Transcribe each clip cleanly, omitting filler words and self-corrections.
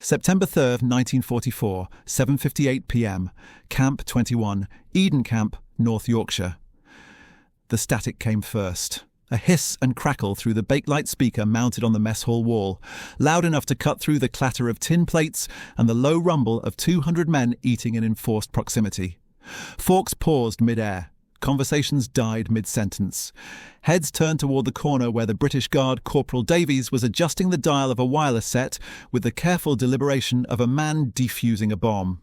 September 3rd, 1944, 7:58 p.m. Camp 21, Eden Camp, North Yorkshire. The static came first. A hiss and crackle through the bakelite speaker mounted on the mess hall wall, loud enough to cut through the clatter of tin plates and the low rumble of 200 men eating in enforced proximity. Forks paused mid-air. Conversations died mid-sentence. Heads turned toward the corner where the British Guard Corporal Davies was adjusting the dial of a wireless set with the careful deliberation of a man defusing a bomb.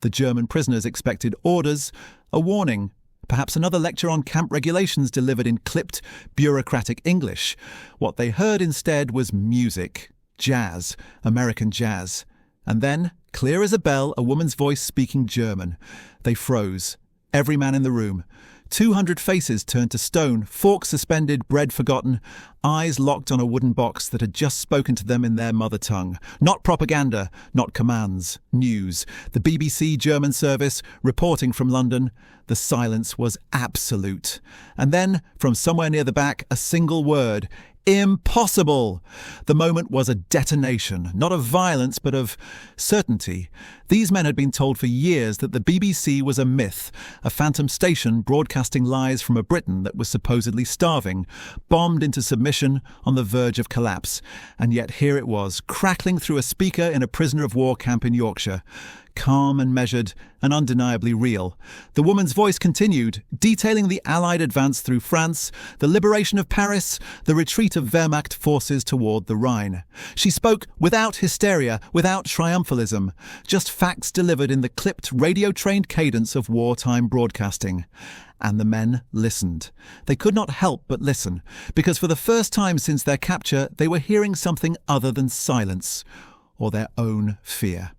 The German prisoners expected orders, a warning, perhaps another lecture on camp regulations delivered in clipped, bureaucratic English. What they heard instead was music, jazz, American jazz. And then, clear as a bell, a woman's voice speaking German. They froze. Every man in the room. 200 faces turned to stone, forks suspended, bread forgotten, eyes locked on a wooden box that had just spoken to them in their mother tongue. Not propaganda, not commands, news. The BBC German service, reporting from London. The silence was absolute. And then, from somewhere near the back, a single word. Impossible! The moment was a detonation, not of violence but of certainty. These men had been told for years that the BBC was a myth, a phantom station broadcasting lies from a Britain that was supposedly starving, bombed into submission on the verge of collapse. And yet here it was, crackling through a speaker in a prisoner of war camp in Yorkshire. Calm and measured and undeniably real. The woman's voice continued, detailing the Allied advance through France, the liberation of Paris, the retreat of Wehrmacht forces toward the Rhine. She spoke without hysteria, without triumphalism, just facts delivered in the clipped, radio-trained cadence of wartime broadcasting. And the men listened. They could not help but listen, because for the first time since their capture, they were hearing something other than silence, or their own fear.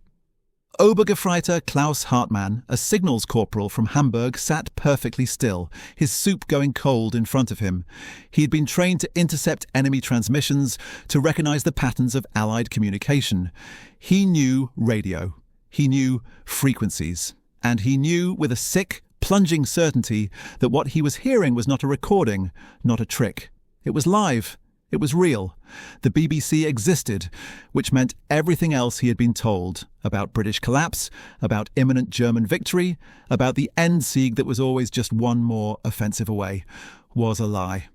Obergefreiter Klaus Hartmann, a signals corporal from Hamburg, sat perfectly still, his soup going cold in front of him. He had been trained to intercept enemy transmissions, to recognize the patterns of Allied communication. He knew radio. He knew frequencies. And he knew with a sick, plunging certainty that what he was hearing was not a recording, not a trick. It was live. It was real. The BBC existed, which meant everything else he had been told about British collapse, about imminent German victory, about the Endsieg that was always just one more offensive away, was a lie.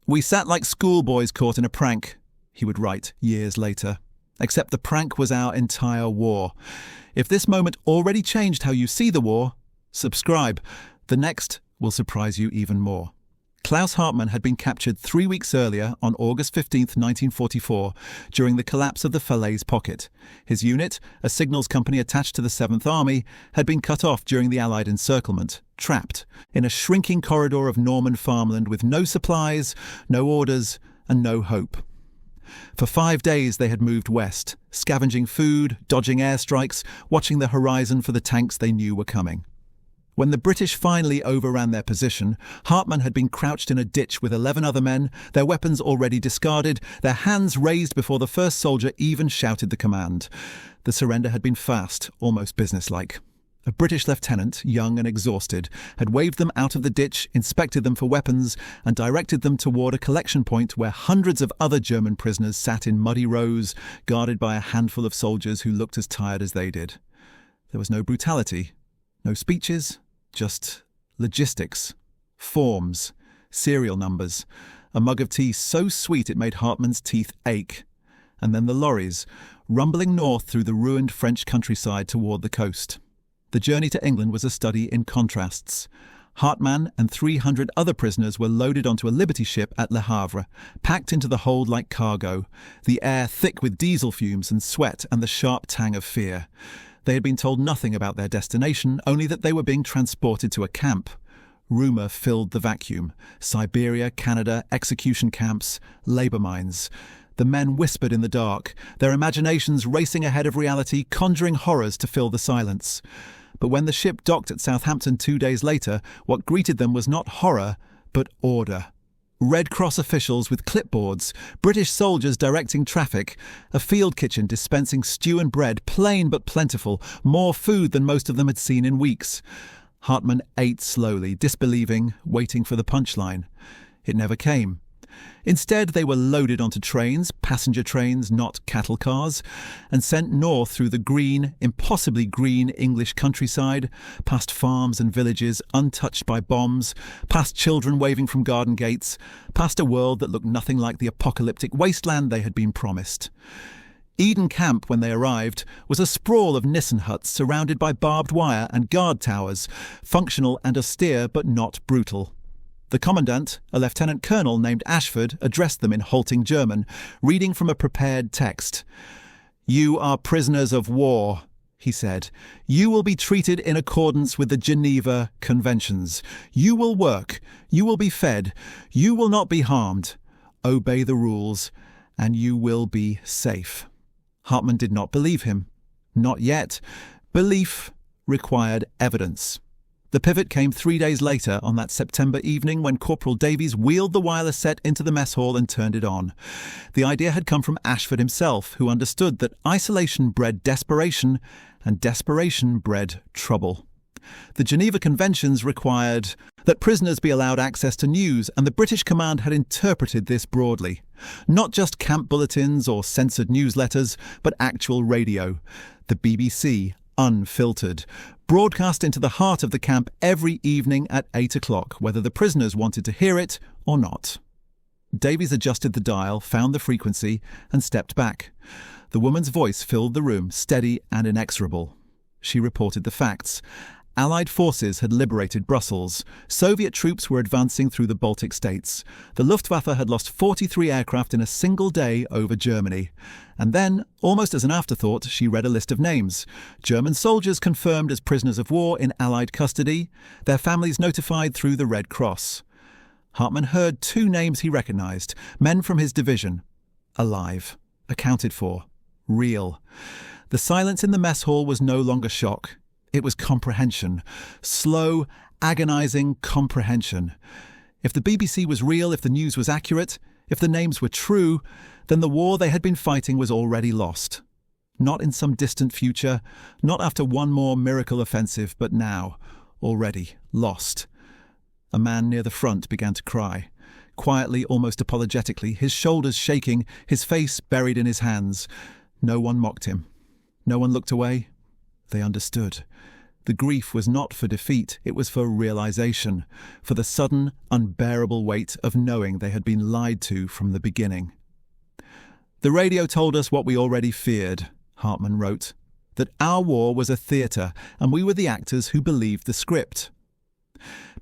"We sat like schoolboys caught in a prank," he would write years later. Except the prank was our entire war. If this moment already changed how you see the war, subscribe. The next will surprise you even more. Klaus Hartmann had been captured 3 weeks earlier on August 15, 1944, during the collapse of the Falaise Pocket. His unit, a signals company attached to the 7th Army, had been cut off during the Allied encirclement, trapped in a shrinking corridor of Norman farmland with no supplies, no orders, and no hope. For 5 days they had moved west, scavenging food, dodging airstrikes, watching the horizon for the tanks they knew were coming. When the British finally overran their position, Hartmann had been crouched in a ditch with 11 other men, their weapons already discarded, their hands raised before the first soldier even shouted the command. The surrender had been fast, almost businesslike. A British lieutenant, young and exhausted, had waved them out of the ditch, inspected them for weapons, and directed them toward a collection point where hundreds of other German prisoners sat in muddy rows, guarded by a handful of soldiers who looked as tired as they did. There was no brutality, no speeches, just logistics, forms, serial numbers, a mug of tea so sweet it made Hartmann's teeth ache. And then the lorries, rumbling north through the ruined French countryside toward the coast. The journey to England was a study in contrasts. Hartmann and 300 other prisoners were loaded onto a Liberty ship at Le Havre, packed into the hold like cargo, the air thick with diesel fumes and sweat and the sharp tang of fear. They had been told nothing about their destination, only that they were being transported to a camp. Rumour filled the vacuum. Siberia, Canada, execution camps, labour mines. The men whispered in the dark, their imaginations racing ahead of reality, conjuring horrors to fill the silence. But when the ship docked at Southampton 2 days later, what greeted them was not horror, but order. Red Cross officials with clipboards, British soldiers directing traffic, a field kitchen dispensing stew and bread, plain but plentiful, more food than most of them had seen in weeks. Hartmann ate slowly, disbelieving, waiting for the punchline. It never came. Instead, they were loaded onto trains, passenger trains, not cattle cars, and sent north through the green, impossibly green English countryside, past farms and villages untouched by bombs, past children waving from garden gates, past a world that looked nothing like the apocalyptic wasteland they had been promised. Eden Camp, when they arrived, was a sprawl of Nissen huts surrounded by barbed wire and guard towers, functional and austere but not brutal. The commandant, a lieutenant colonel named Ashford, addressed them in halting German, reading from a prepared text. "You are prisoners of war," he said. "You will be treated in accordance with the Geneva Conventions. You will work. You will be fed. You will not be harmed. Obey the rules, and you will be safe." Hartman did not believe him. Not yet. Belief required evidence. The pivot came 3 days later on that September evening when Corporal Davies wheeled the wireless set into the mess hall and turned it on. The idea had come from Ashford himself, who understood that isolation bred desperation and desperation bred trouble. The Geneva Conventions required that prisoners be allowed access to news, and the British command had interpreted this broadly. Not just camp bulletins or censored newsletters, but actual radio. The BBC, unfiltered, broadcast into the heart of the camp every evening at 8 o'clock, whether the prisoners wanted to hear it or not. Davies adjusted the dial, found the frequency, and stepped back. The woman's voice filled the room, steady and inexorable. She reported the facts. Allied forces had liberated Brussels. Soviet troops were advancing through the Baltic states. The Luftwaffe had lost 43 aircraft in a single day over Germany. And then, almost as an afterthought, she read a list of names. German soldiers confirmed as prisoners of war in Allied custody, their families notified through the Red Cross. Hartman heard 2 names he recognised, men from his division. Alive. Accounted for. Real. The silence in the mess hall was no longer shock. It was comprehension. Slow, agonising comprehension. If the BBC was real, if the news was accurate, if the names were true, then the war they had been fighting was already lost. Not in some distant future, not after one more miracle offensive, but now, already lost. A man near the front began to cry. Quietly, almost apologetically, his shoulders shaking, his face buried in his hands. No one mocked him. No one looked away. They understood. The grief was not for defeat, it was for realization, for the sudden, unbearable weight of knowing they had been lied to from the beginning. "The radio told us what we already feared," Hartman wrote, "that our war was a theatre and we were the actors who believed the script."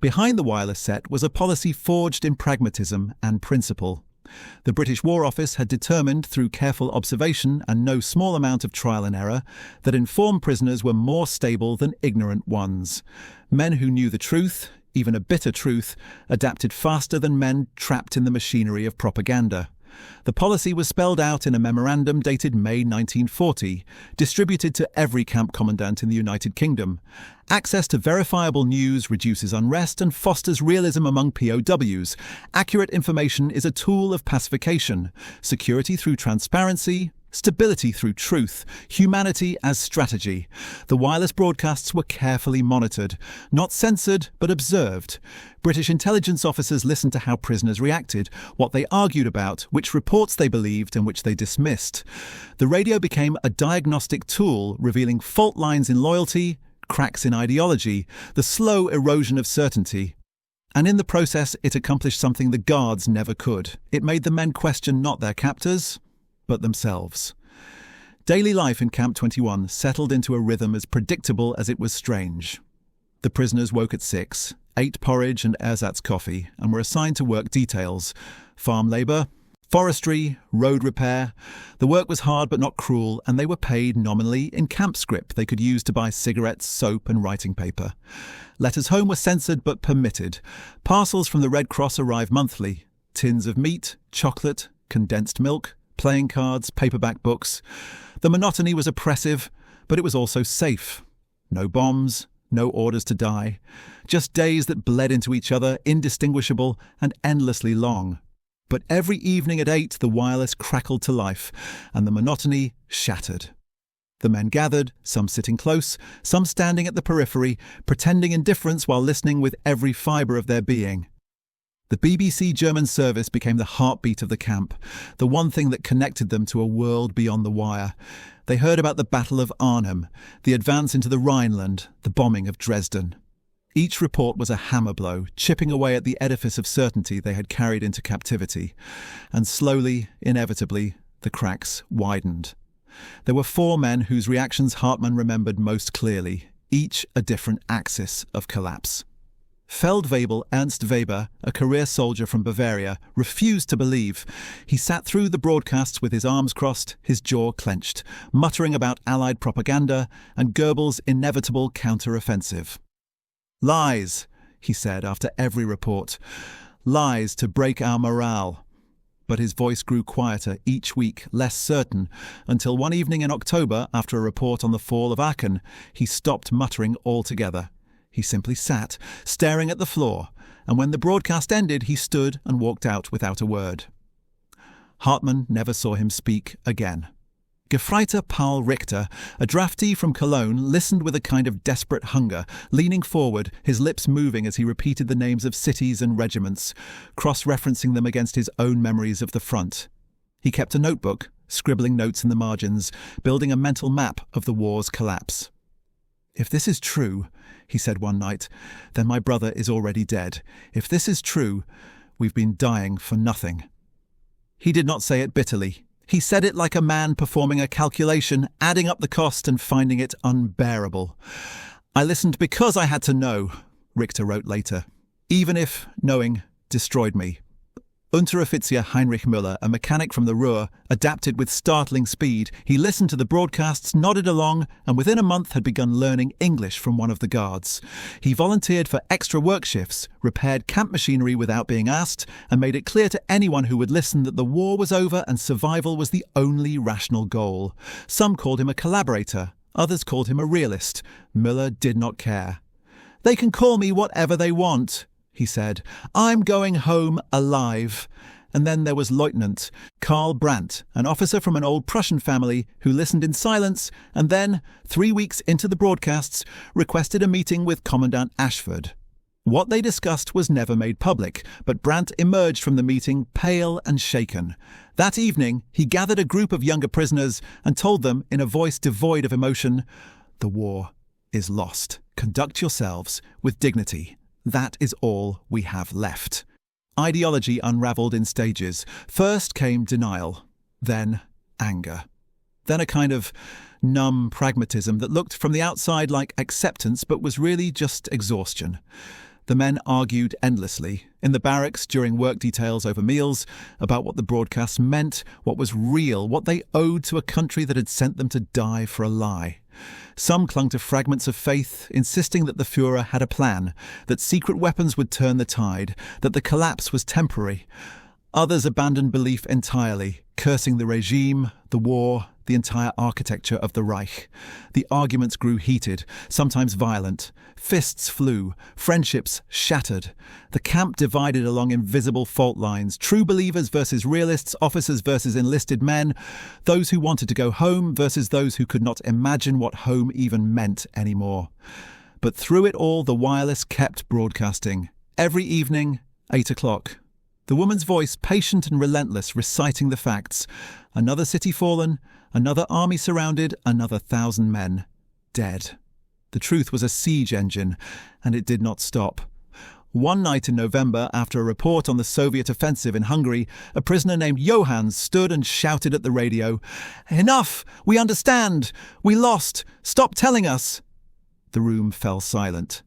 Behind the wireless set was a policy forged in pragmatism and principle. The British War Office had determined, through careful observation and no small amount of trial and error, that informed prisoners were more stable than ignorant ones. Men who knew the truth, even a bitter truth, adapted faster than men trapped in the machinery of propaganda. The policy was spelled out in a memorandum dated May 1940, distributed to every camp commandant in the United Kingdom. Access to verifiable news reduces unrest and fosters realism among POWs. Accurate information is a tool of pacification. Security through transparency, stability through truth, humanity as strategy. The wireless broadcasts were carefully monitored, not censored but observed. British intelligence officers listened to how prisoners reacted, what they argued about, which reports they believed and which they dismissed. The radio became a diagnostic tool, revealing fault lines in loyalty, cracks in ideology, the slow erosion of certainty. And in the process, it accomplished something the guards never could. It made the men question not their captors, but themselves. Daily life in Camp 21 settled into a rhythm as predictable as it was strange. The prisoners woke at 6, ate porridge and ersatz coffee, and were assigned to work details: farm labour, forestry, road repair. The work was hard but not cruel, and they were paid nominally in camp scrip they could use to buy cigarettes, soap and writing paper. Letters home were censored but permitted. Parcels from the Red Cross arrived monthly: tins of meat, chocolate, condensed milk, playing cards, paperback books. The monotony was oppressive, but it was also safe. No bombs, no orders to die. Just days that bled into each other, indistinguishable and endlessly long. But every evening at 8, the wireless crackled to life, and the monotony shattered. The men gathered, some sitting close, some standing at the periphery, pretending indifference while listening with every fibre of their being. The BBC German service became the heartbeat of the camp, the one thing that connected them to a world beyond the wire. They heard about the Battle of Arnhem, the advance into the Rhineland, the bombing of Dresden. Each report was a hammer blow, chipping away at the edifice of certainty they had carried into captivity. And slowly, inevitably, the cracks widened. There were 4 men whose reactions Hartmann remembered most clearly, each a different axis of collapse. Feldwebel Ernst Weber, a career soldier from Bavaria, refused to believe. He sat through the broadcasts with his arms crossed, his jaw clenched, muttering about Allied propaganda and Goebbels' inevitable counter-offensive. "Lies," he said after every report. "Lies to break our morale." But his voice grew quieter each week, less certain, until one evening in October, after a report on the fall of Aachen, he stopped muttering altogether. He simply sat, staring at the floor, and when the broadcast ended, he stood and walked out without a word. Hartmann never saw him speak again. Gefreiter Paul Richter, a draftee from Cologne, listened with a kind of desperate hunger, leaning forward, his lips moving as he repeated the names of cities and regiments, cross-referencing them against his own memories of the front. He kept a notebook, scribbling notes in the margins, building a mental map of the war's collapse. "If this is true," he said one night, "then my brother is already dead. If this is true, we've been dying for nothing." He did not say it bitterly. He said it like a man performing a calculation, adding up the cost and finding it unbearable. "I listened because I had to know," Richter wrote later, "even if knowing destroyed me." Unteroffizier Heinrich Müller, a mechanic from the Ruhr, adapted with startling speed. He listened to the broadcasts, nodded along, and within a month had begun learning English from one of the guards. He volunteered for extra work shifts, repaired camp machinery without being asked, and made it clear to anyone who would listen that the war was over and survival was the only rational goal. Some called him a collaborator, others called him a realist. Müller did not care. "They can call me whatever they want," he said. "I'm going home alive." And then there was Lieutenant Karl Brandt, an officer from an old Prussian family who listened in silence and then, 3 weeks into the broadcasts, requested a meeting with Commandant Ashford. What they discussed was never made public, but Brandt emerged from the meeting pale and shaken. That evening, he gathered a group of younger prisoners and told them, in a voice devoid of emotion, "The war is lost. Conduct yourselves with dignity. That is all we have left." Ideology unravelled in stages. First came denial, then anger. Then a kind of numb pragmatism that looked from the outside like acceptance but was really just exhaustion. The men argued endlessly, in the barracks during work details over meals, about what the broadcasts meant, what was real, what they owed to a country that had sent them to die for a lie. Some clung to fragments of faith, insisting that the Führer had a plan, that secret weapons would turn the tide, that the collapse was temporary. Others abandoned belief entirely, cursing the regime, the war, the entire architecture of the Reich. The arguments grew heated, sometimes violent. Fists flew, friendships shattered. The camp divided along invisible fault lines, true believers versus realists, officers versus enlisted men, those who wanted to go home versus those who could not imagine what home even meant anymore. But through it all, the wireless kept broadcasting. Every evening, 8 o'clock. The woman's voice, patient and relentless, reciting the facts. Another city fallen, another army surrounded, another 1,000 men dead. The truth was a siege engine, and it did not stop. One night in November, after a report on the Soviet offensive in Hungary, a prisoner named Johannes stood and shouted at the radio, "Enough! We understand! We lost! Stop telling us!" The room fell silent.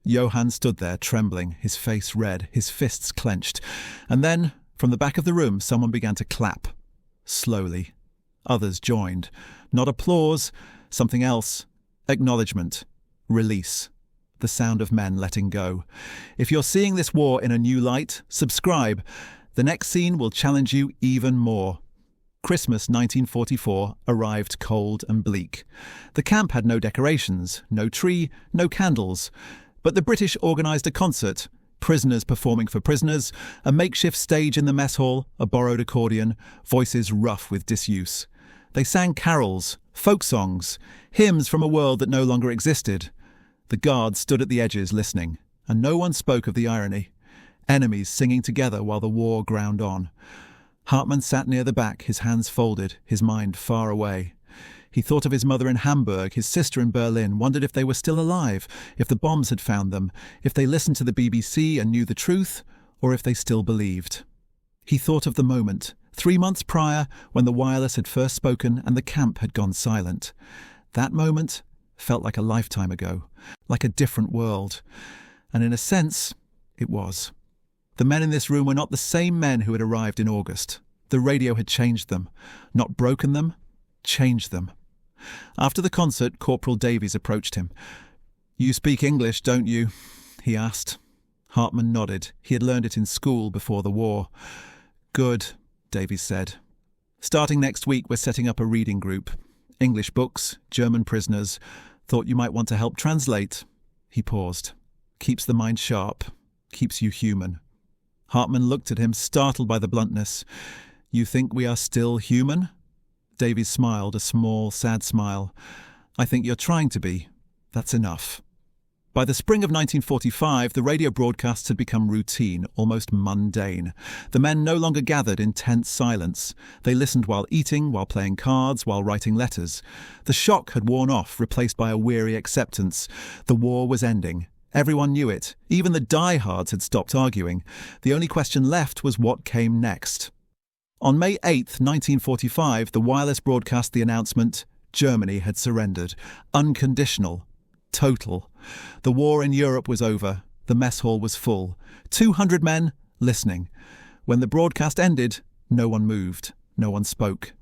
Johann stood there, trembling, his face red, his fists clenched. And then, from the back of the room, someone began to clap. Slowly. Others joined. Not applause, something else. Acknowledgement. Release. The sound of men letting go. If you're seeing this war in a new light, subscribe. The next scene will challenge you even more. Christmas 1944 arrived cold and bleak. The camp had no decorations, no tree, no candles. But the British organised a concert, prisoners performing for prisoners, a makeshift stage in the mess hall, a borrowed accordion, voices rough with disuse. They sang carols, folk songs, hymns from a world that no longer existed. The guards stood at the edges listening, and no one spoke of the irony. enemies singing together while the war ground on. Hartmann sat near the back, his hands folded, his mind far away. He thought of his mother in Hamburg, his sister in Berlin, wondered if they were still alive, if the bombs had found them, if they listened to the BBC and knew the truth, or if they still believed. He thought of the moment, 3 months prior, when the wireless had first spoken and the camp had gone silent. That moment felt like a lifetime ago, like a different world. And in a sense, it was. The men in this room were not the same men who had arrived in August. The radio had changed them, not broken them, changed them. After the concert, Corporal Davies approached him. "You speak English, don't you?" he asked. Hartmann nodded. He had learned it in school before the war. "Good," Davies said. "Starting next week, we're setting up a reading group. English books, German prisoners. Thought you might want to help translate." He paused. "Keeps the mind sharp. Keeps you human." Hartmann looked at him, startled by the bluntness. "You think we are still human?" Davies smiled, a small, sad smile. "I think you're trying to be. That's enough." By the spring of 1945, the radio broadcasts had become routine, almost mundane. The men no longer gathered in tense silence. They listened while eating, while playing cards, while writing letters. The shock had worn off, replaced by a weary acceptance. The war was ending. Everyone knew it. Even the diehards had stopped arguing. The only question left was what came next. On May 8, 1945, the wireless broadcast the announcement: Germany had surrendered. Unconditional. Total. The war in Europe was over. The mess hall was full. 200 men listening. When the broadcast ended, no one moved. No one spoke.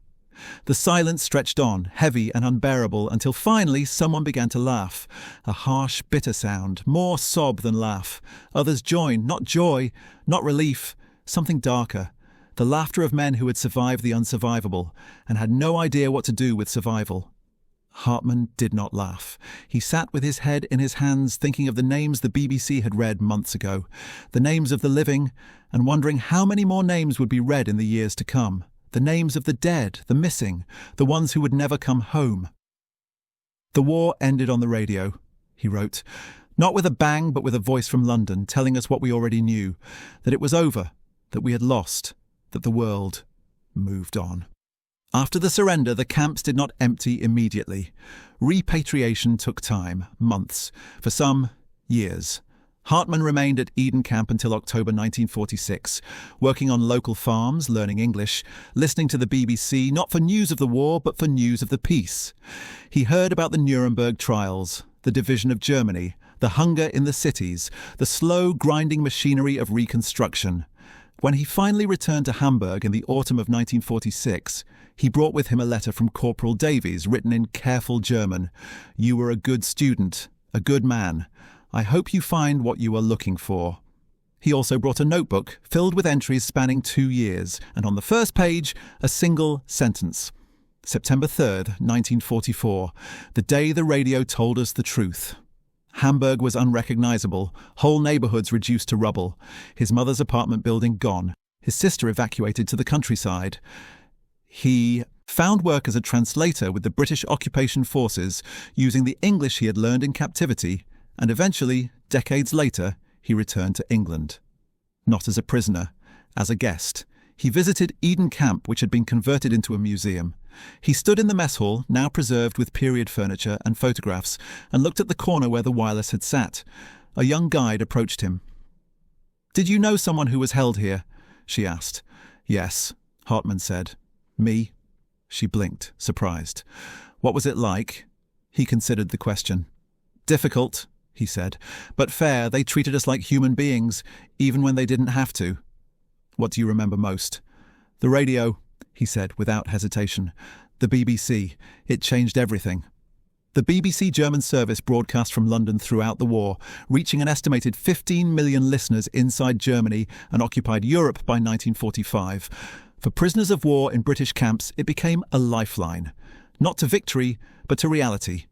The silence stretched on, heavy and unbearable, until finally someone began to laugh. A harsh, bitter sound, more sob than laugh. Others joined, not joy, not relief, something darker. The laughter of men who had survived the unsurvivable and had no idea what to do with survival. Hartmann did not laugh. He sat with his head in his hands, thinking of the names the BBC had read months ago, the names of the living, and wondering how many more names would be read in the years to come. The names of the dead, the missing, the ones who would never come home. "The war ended on the radio," he wrote. "Not with a bang, but with a voice from London telling us what we already knew, that it was over, that we had lost, that the world moved on." After the surrender, the camps did not empty immediately. Repatriation took time, months, for some, years. Hartmann remained at Eden Camp until October 1946, working on local farms, learning English, listening to the BBC, not for news of the war, but for news of the peace. He heard about the Nuremberg trials, the division of Germany, the hunger in the cities, the slow, grinding machinery of reconstruction. When he finally returned to Hamburg in the autumn of 1946, he brought with him a letter from Corporal Davies, written in careful German. "You were a good student, a good man. I hope you find what you are looking for." He also brought a notebook filled with entries spanning 2 years, and on the first page, a single sentence. September 3rd, 1944, the day the radio told us the truth. Hamburg was unrecognizable, whole neighborhoods reduced to rubble, his mother's apartment building gone, his sister evacuated to the countryside. He found work as a translator with the British occupation forces, using the English he had learned in captivity, and eventually, decades later, he returned to England. Not as a prisoner, as a guest. He visited Eden Camp, which had been converted into a museum. He stood in the mess hall, now preserved with period furniture and photographs, and looked at the corner where the wireless had sat. A young guide approached him. "Did you know someone who was held here?" she asked. "Yes," Hartmann said. "Me?" She blinked, surprised. "What was it like?" He considered the question. "Difficult," he said, "but fair. They treated us like human beings, even when they didn't have to." "What do you remember most?" "The radio," he said without hesitation. "The BBC. It changed everything." The BBC German service broadcast from London throughout the war, reaching an estimated 15 million listeners inside Germany and occupied Europe by 1945. For prisoners of war in British camps, it became a lifeline. Not to victory, but to reality.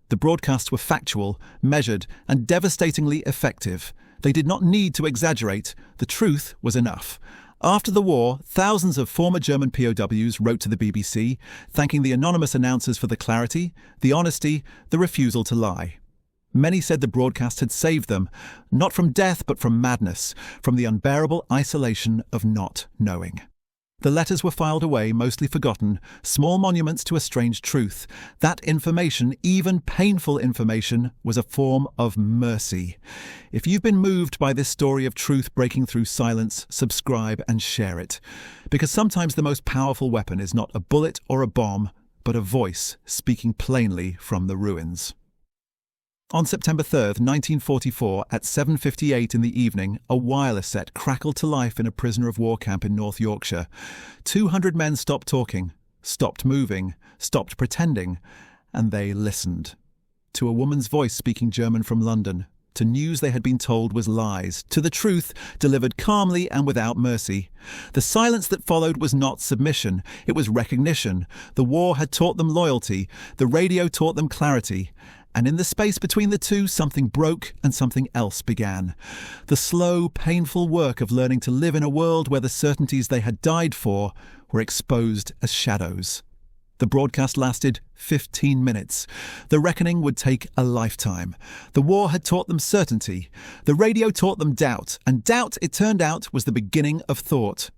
The broadcasts were factual, measured, and devastatingly effective. They did not need to exaggerate. The truth was enough. After the war, thousands of former German POWs wrote to the BBC, thanking the anonymous announcers for the clarity, the honesty, the refusal to lie. Many said the broadcast had saved them, not from death but from madness, from the unbearable isolation of not knowing. The letters were filed away, mostly forgotten, small monuments to a strange truth. That information, even painful information, was a form of mercy. If you've been moved by this story of truth breaking through silence, subscribe and share it. Because sometimes the most powerful weapon is not a bullet or a bomb, but a voice speaking plainly from the ruins. On September 3rd, 1944, at 7:58 in the evening, a wireless set crackled to life in a prisoner of war camp in North Yorkshire. 200 men stopped talking, stopped moving, stopped pretending, and they listened. To a woman's voice speaking German from London, to news they had been told was lies, to the truth delivered calmly and without mercy. The silence that followed was not submission, it was recognition. The war had taught them loyalty, the radio taught them clarity. And in the space between the two, something broke and something else began. The slow, painful work of learning to live in a world where the certainties they had died for were exposed as shadows. The broadcast lasted 15 minutes. The reckoning would take a lifetime. The war had taught them certainty. The radio taught them doubt. And doubt, it turned out, was the beginning of thought.